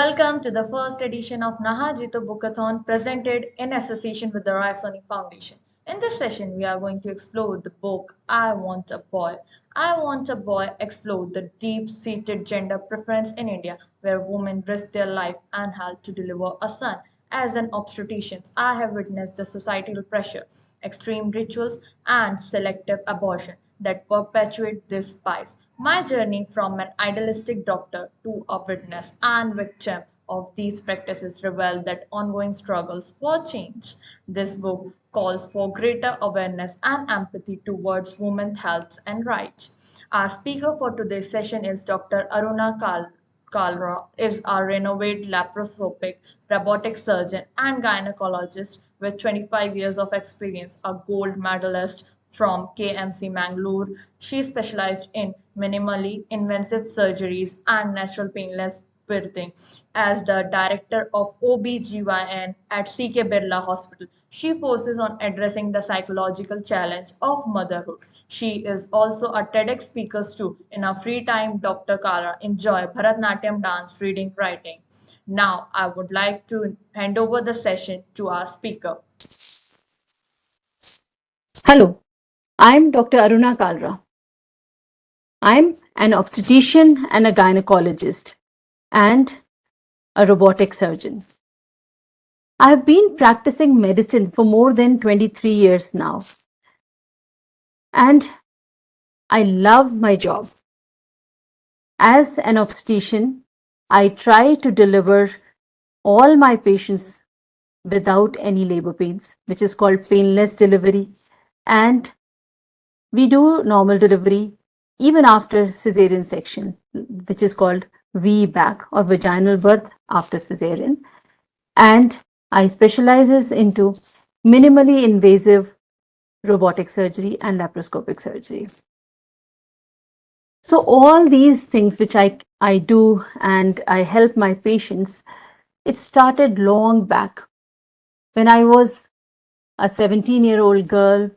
Welcome to the first edition of Nahajito Bookathon presented in association with the Raisoni Foundation. In this session, we are going to explore the book I Want a Boy. I Want a Boy explore the deep-seated gender preference in India where women risk their life and health to deliver a son. As an obstetrician, I have witnessed the societal pressure, extreme rituals, and selective abortion that perpetuate this bias. My journey from an idealistic doctor to a witness and victim of these practices revealed that ongoing struggles for change. This book calls for greater awareness and empathy towards women's health and rights. Our speaker for today's session is Dr. Aruna Kalra is a renowned laparoscopic robotic surgeon and gynecologist with 25 years of experience, a gold medalist from KMC Mangalore. She specialized in minimally invasive surgeries and natural painless birthing. As the director of OBGYN at CK Birla Hospital, she focuses on addressing the psychological challenge of motherhood. She is also a TEDx speaker too. In her free time, Dr. Kalra enjoy Bharatnatyam dance, reading, writing. Now, I would like to hand over the session to our speaker. Hello, I'm Dr. Aruna Kalra. I'm an obstetrician and a gynecologist and a robotic surgeon. I have been practicing medicine for more than 23 years now, and I love my job. As an obstetrician, I try to deliver all my patients without any labor pains, which is called painless delivery, and we do normal delivery even after cesarean section, which is called VBAC or vaginal birth after cesarean. And I specializes into minimally invasive robotic surgery and laparoscopic surgery. So all these things which I do and I help my patients, it started long back when I was a 17-year-old girl.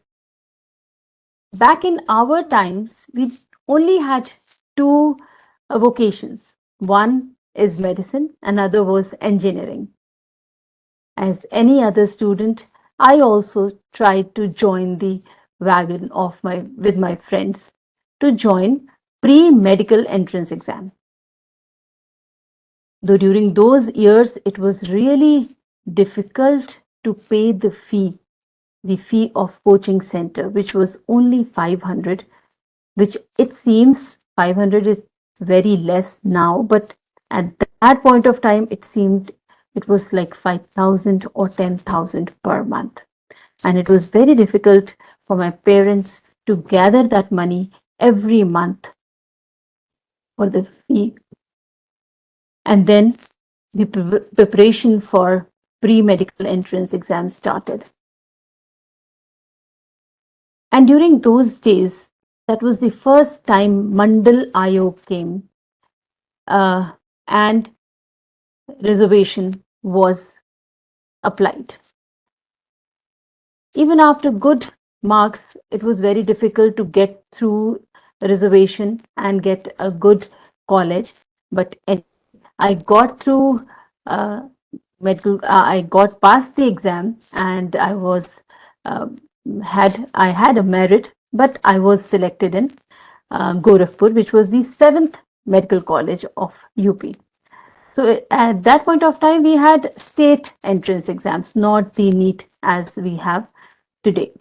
Back in our times, we only had two vocations. One is medicine, another was engineering. As any other student, I also tried to join the wagon of with my friends to join pre-medical entrance exam. Though during those years, it was really difficult to pay the fee of coaching center, which was only 500, which it seems 500 is very less now, but at that point of time, it seemed it was like 5,000 or 10,000 per month. And it was very difficult for my parents to gather that money every month for the fee. And then the preparation for pre-medical entrance exams started. And during those days, that was the first time Mandal Ayog came and reservation was applied. Even after good marks, it was very difficult to get through reservation and get a good college. But I got through medical. I got past the exam, and I was I had a merit, but I was selected in Gorakhpur, which was the 7th medical college of UP. So at that point of time, we had state entrance exams, not the NEET as we have today.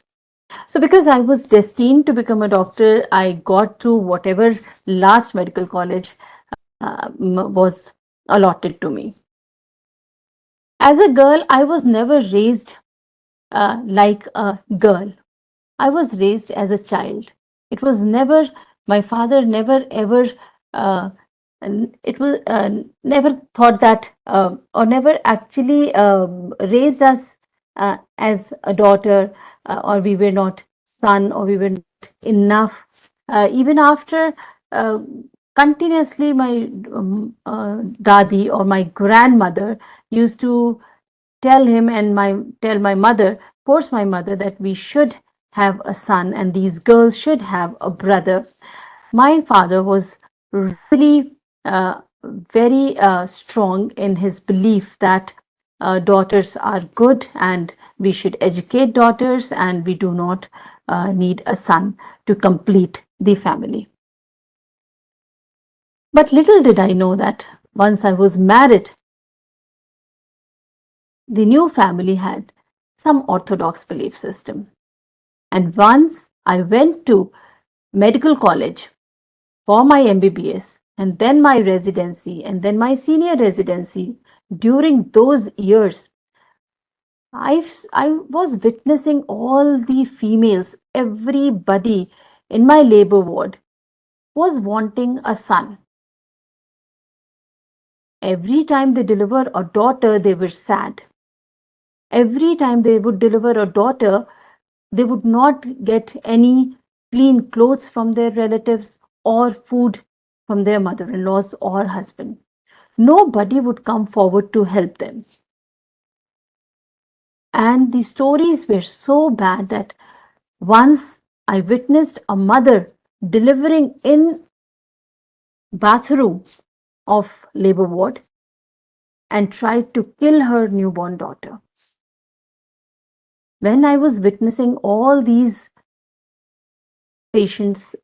So because I was destined to become a doctor, I got through whatever last medical college was allotted to me. As a girl, I was never raised like a girl. I was raised as a child. It was never, my father never ever, it was never thought that, or never actually raised us as a daughter, or we were not son, or we were not enough. Even after continuously, my dadi or my grandmother used to tell him and tell my mother, force my mother that we should have a son and these girls should have a brother. My father was really very strong in his belief that daughters are good and we should educate daughters and we do not need a son to complete the family. But little did I know that once I was married, the new family had some orthodox belief system. And once I went to medical college for my MBBS and then my residency and then my senior residency, during those years, I was witnessing all the females, everybody in my labor ward was wanting a son. Every time they deliver a daughter, they were sad. Every time they would deliver a daughter, they would not get any clean clothes from their relatives or food from their mother in laws or husband. Nobody would come forward to help them. And the stories were so bad that once I witnessed a mother delivering in bathroom of labor ward and tried to kill her newborn daughter. When I was witnessing all these patients,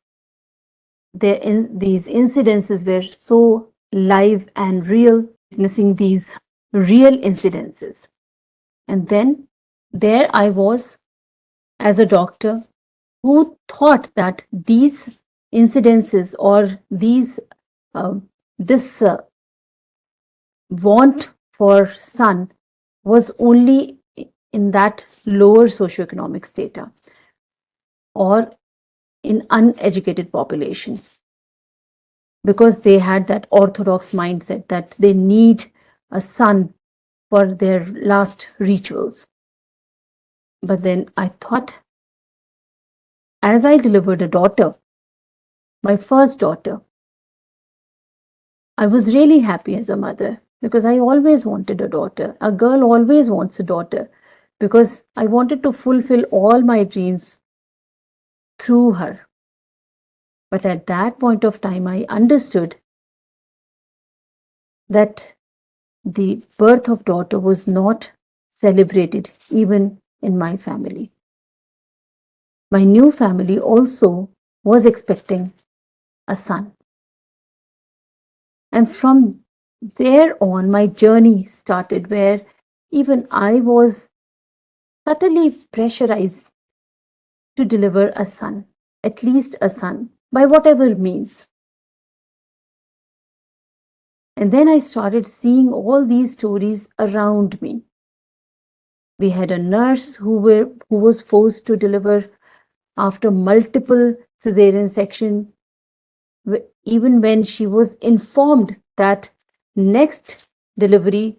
these incidences were so live and real, witnessing these real incidences. And then there I was as a doctor who thought that these incidences or uh, this want for son was only in that lower socioeconomic strata or in uneducated populations, because they had that orthodox mindset that they need a son for their last rituals. But then I thought, as I delivered a daughter, my first daughter, I was really happy as a mother because I always wanted a daughter. A girl always wants a daughter because I wanted to fulfill all my dreams through her. But at that point of time, I understood that the birth of daughter was not celebrated even in my family. My new family also was expecting a son. And from there on, my journey started where even I was subtly pressurized to deliver a son, at least a son, by whatever means. And then I started seeing all these stories around me. We had a nurse who was forced to deliver after multiple cesarean section, even when she was informed that next delivery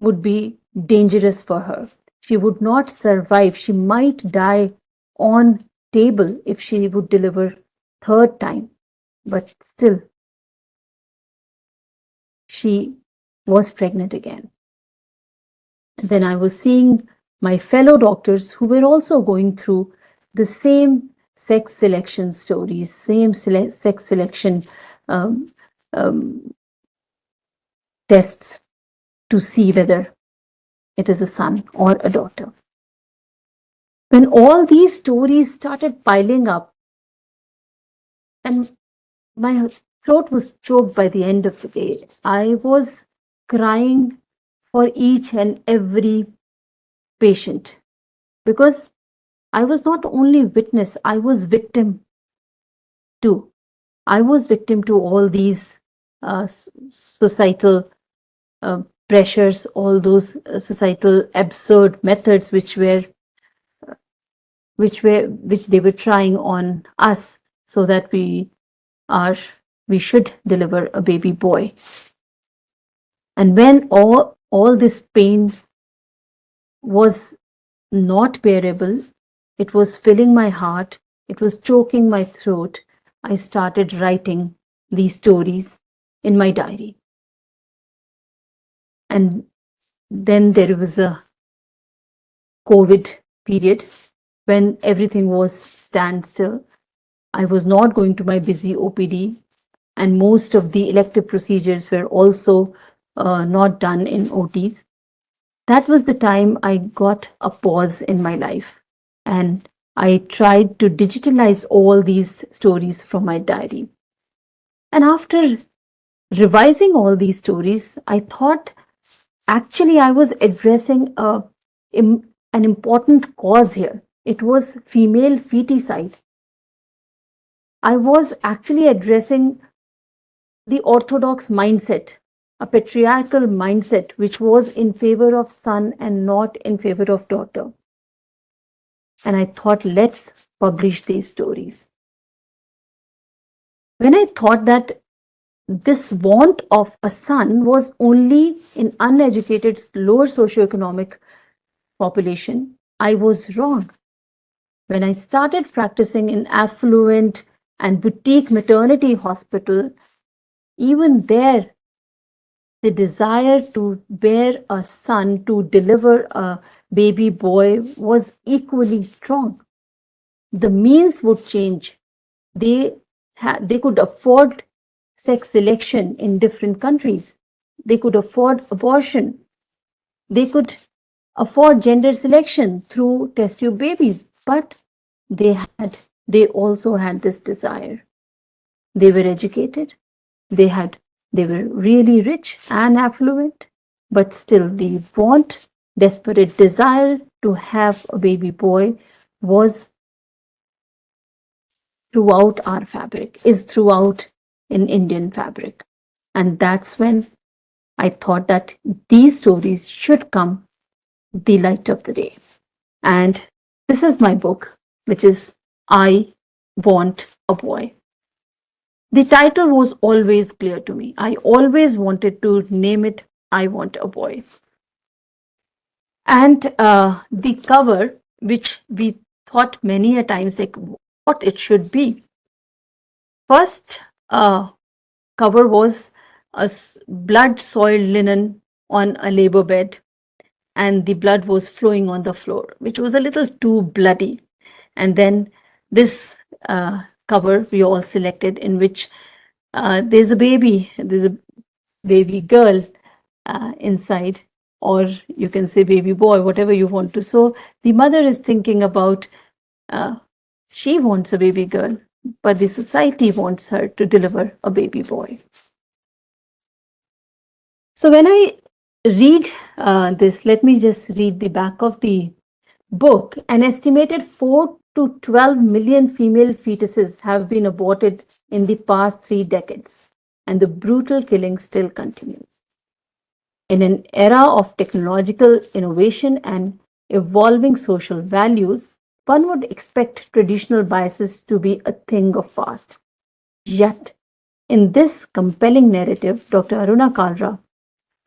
would be dangerous for her. She would not survive. She might die on table if she would deliver third time. But still, she was pregnant again. Then I was seeing my fellow doctors who were also going through the same sex selection stories, same sex selection um, um, tests to see whether it is a son or a daughter. When all these stories started piling up, and my throat was choked by the end of the day, I was crying for each and every patient because I was not only witness, I was victim too. I was victim to all these societal pressures, all those societal absurd methods which they were trying on us so that are we should deliver a baby boy. And when all this pain was not bearable, it was filling my heart, it was choking my throat, I started writing these stories in my diary. And then there was a COVID period when everything was standstill. I was not going to my busy OPD. and most of the elective procedures were also not done in OTs. That was the time I got a pause in my life, and I tried to digitalize all these stories from my diary. And after revising all these stories, I thought actually I was addressing an important cause here. It was female feticide. I was actually addressing the orthodox mindset, a patriarchal mindset which was in favor of son and not in favor of daughter. And I thought, let's publish these stories. When I thought that this want of a son was only in uneducated, lower socioeconomic population, I was wrong. When I started practicing in affluent and boutique maternity hospital, even there, the desire to bear a son, to deliver a baby boy, was equally strong. The means would change. They they could afford sex selection in different countries. They could afford abortion. They could afford gender selection through test tube babies, but they also had this desire. They were educated. They had they were really rich and affluent, but still the want, desperate desire to have a baby boy was throughout our fabric, is throughout in Indian fabric. And that's when I thought that these stories should come the light of the day. And this is my book, which is I Want a Boy. The title was always clear to me. I always wanted to name it I Want a Boy. And the cover, which we thought many a times like what it should be. First cover was a blood soiled linen on a labor bed, and the blood was flowing on the floor, which was a little too bloody. And then this cover we all selected, in which there's a baby girl inside, or you can say baby boy, whatever you want to. So the mother is thinking about uh, she wants a baby girl, but the society wants her to deliver a baby boy. So when I read this, let me just read the back of the book. An estimated 4 to 12 million female fetuses have been aborted in the past 3 decades, and the brutal killing still continues. In an era of technological innovation and evolving social values, one would expect traditional biases to be a thing of past. Yet, in this compelling narrative, Dr. Aruna Kalra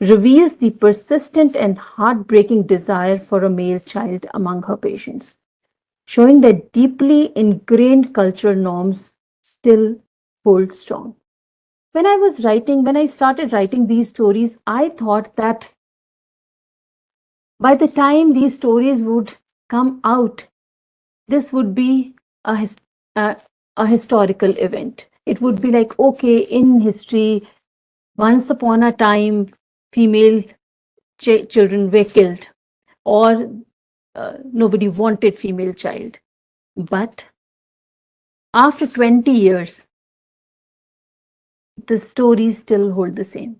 reveals the persistent and heartbreaking desire for a male child among her patients, showing that deeply ingrained cultural norms still hold strong. When I started writing these stories, I thought that by the time these stories would come out, this would be uh, a historical event. It would be like, okay, in history, once upon a time, female children were killed, or nobody wanted female child. But after 20 years, the stories still hold the same.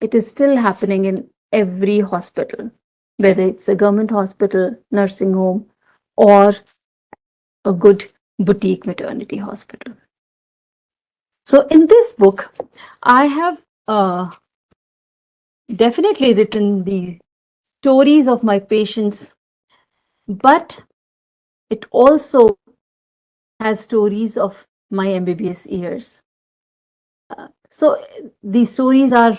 It is still happening in every hospital, whether it's a government hospital, nursing home, or a good boutique maternity hospital. So, in this book, I have definitely written the stories of my patients, but it also has stories of my MBBS years. So, these stories are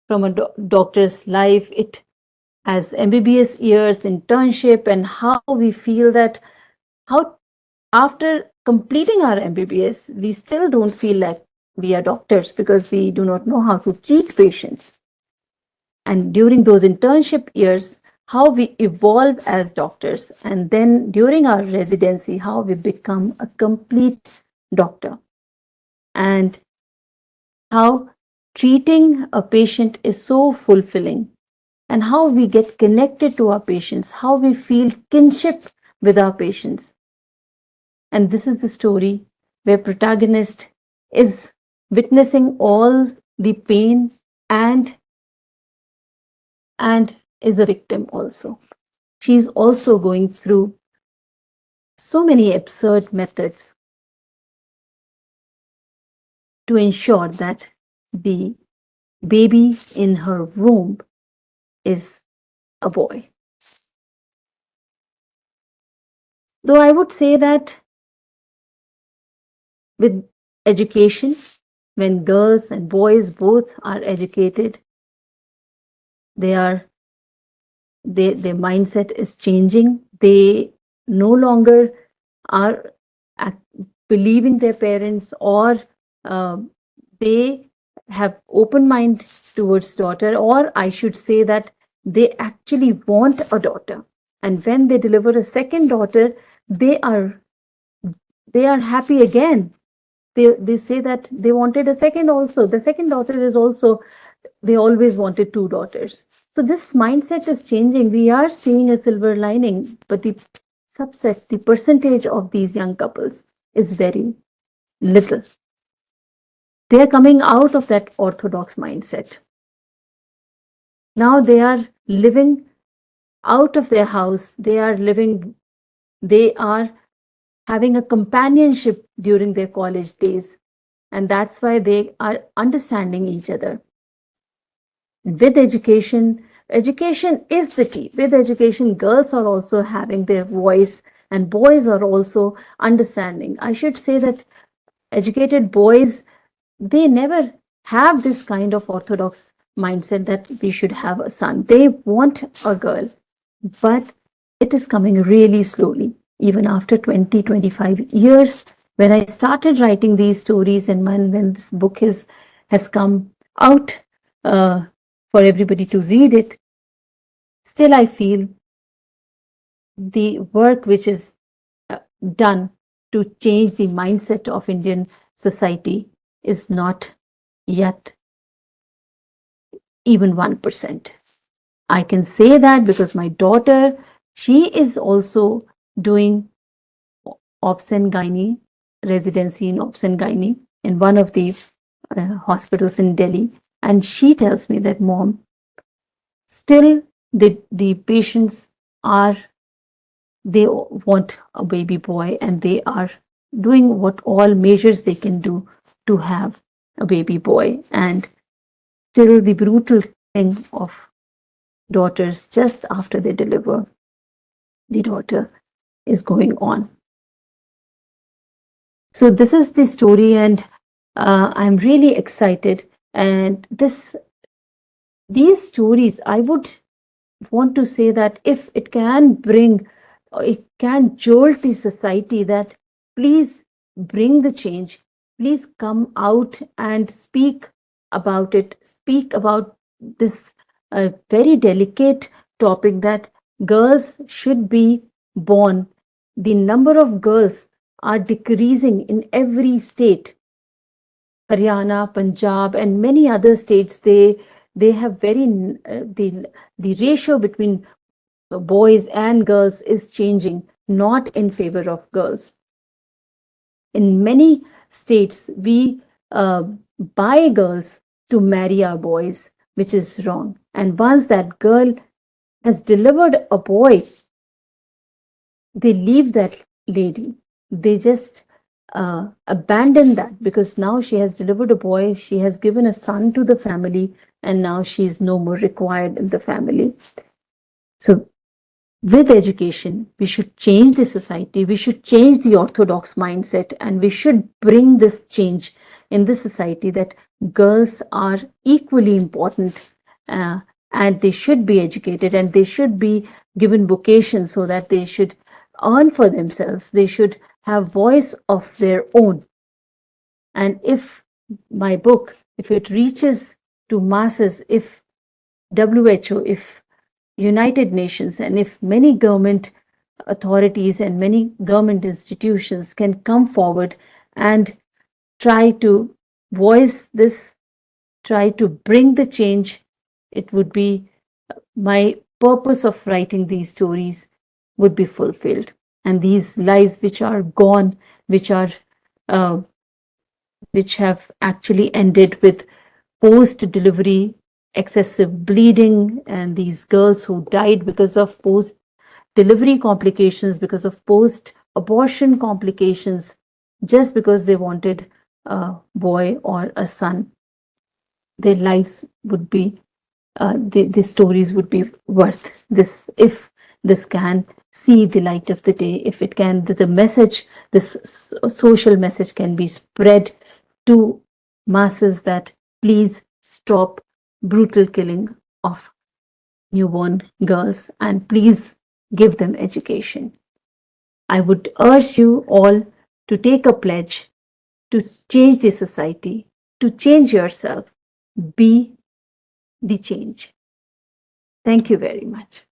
from a doctor's life. It has MBBS years, internship, and how we feel that how after completing our MBBS, we still don't feel like we are doctors because we do not know how to treat patients. And during those internship years, how we evolve as doctors. And then during our residency, how we become a complete doctor. And how treating a patient is so fulfilling, and how we get connected to our patients, how we feel kinship with our patients. And this is the story where protagonist is witnessing all the pain and and is a victim also. She's also going through so many absurd methods to ensure that the baby in her womb is a boy. Though I would say that with education, when girls and boys both are educated, they are their mindset is changing. They no longer are believing their parents, or uh, they have open mind towards daughter, or I should say that they actually want a daughter. And when they deliver a second daughter, they are they are happy again. They say that they wanted a second also. The second daughter is also, they always wanted two daughters. So this mindset is changing. We are seeing a silver lining, but the subset, the percentage of these young couples is very little. They are coming out of that orthodox mindset. Now they are living out of their house. They are having a companionship during their college days. And that's why they are understanding each other. With education, education is the key. With education, girls are also having their voice and boys are also understanding. I should say that educated boys, they never have this kind of orthodox mindset that we should have a son. They want a girl, but it is coming really slowly. Even after 20, 25 years, when I started writing these stories, and when this book has come out uh, for everybody to read it, still I feel the work which is done to change the mindset of Indian society is not yet even 1%. I can say that because my daughter, she is also doing obs and gynae, residency in obs and gynae in one of the hospitals in Delhi. And she tells me that, Mom, still the patients are, they want a baby boy, and they are doing what all measures they can do to have a baby boy. And still the brutal thing of daughters just after they deliver the daughter is going on. So this is the story, and I'm really excited. And these stories, I would want to say that if it can bring, it can jolt the society, that please bring the change, please come out and speak about it, speak about this very delicate topic, that girls should be born. The number of girls are decreasing in every state. Haryana, Punjab, and many other states, they have very the ratio between boys and girls is changing, not in favor of girls. In many states, we buy girls to marry our boys, which is wrong. And once that girl has delivered a boy, they leave that lady. They just abandon that, because now she has delivered a boy, she has given a son to the family, and now she is no more required in the family. So with education, we should change the society, we should change the orthodox mindset, and we should bring this change in the society, that girls are equally important, uh, and they should be educated, and they should be given vocation, so that they should earn for themselves, they should have voice of their own. And if my book, if it reaches to masses, if WHO, if United Nations, and if many government authorities and many government institutions can come forward and try to voice this try to bring the change, it would be my purpose of writing these stories would be fulfilled. And these lives which are gone, which are uh, which have actually ended with post delivery excessive bleeding, and these girls who died because of post delivery complications, because of post abortion complications, just because they wanted a boy or a son, their lives would be the stories would be worth this if this can see the light of the day, if it can the message, this social message can be spread to masses that please stop brutal killing of newborn girls and please give them education. I would urge you all to take a pledge to change the society, to change yourself, be the change. Thank you very much.